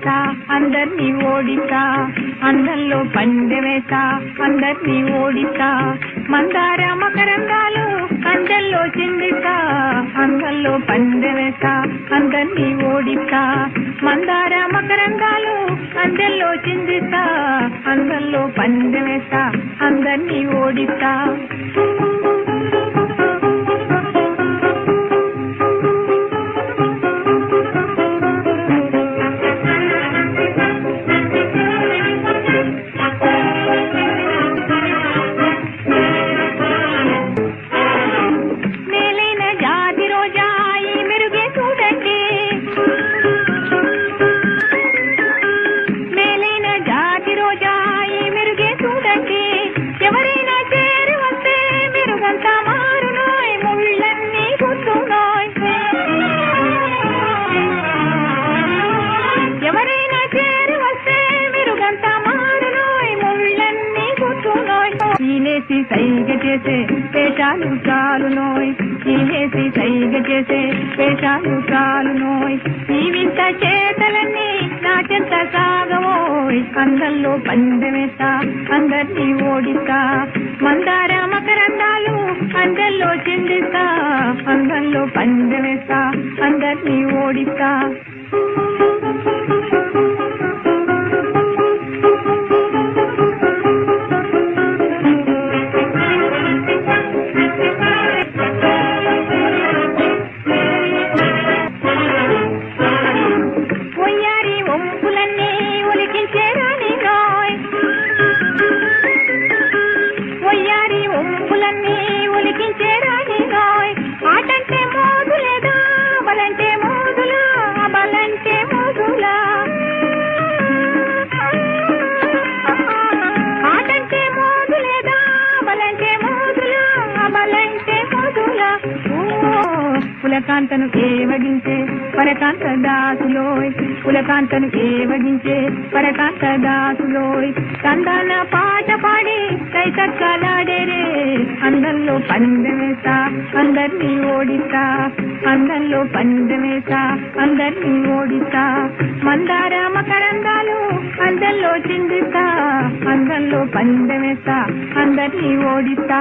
వేస్తా అందర్నీ ఓడిస్తా అందంలో పందె వేస్తా అందర్నీ ఓడిస్తా మందార మకరందాలు అందల్లో చిందిస్తా అందంలో పందె వేస్తా అందర్నీ ఓడిస్తా మందార మకరందాలు అందల్లో చిందిస్తా అందంలో పందె వేస్తా అందర్నీ ఓడిస్తా ఈలేసి సైగ చేసే పేషాలు చాలు నోయ్ ఈలేసి సైగ చేసే పేషాలు చాలు నోయ్ ఈ వింత చేతలన్నీ నా చెంత సాగవోయ్ అందంలో పందెమేస్తా అందర్నీ ఓడిస్తా మందార మకరందాలు అందల్లో చిందిస్తా అందంలో పందెమేస్తా అందర్నీ ఓడిస్తా పులకాంతను ఏవగించే పరకాంత దాసులోయ్ పులకాంతను ఏవగించే పరకాంత దాసులోయ్ కందాన పాట పాడి కైతక్కలాడేరే అందంలో పందెమేస్తా అందర్నీ ఓడిస్తా అందంలో పందెమేస్తా అందర్నీ ఓడిస్తా మందార మకరందాలు అందంలో చిందిస్తా అందంలో పందెమేస్తా అందర్నీ ఓడిస్తా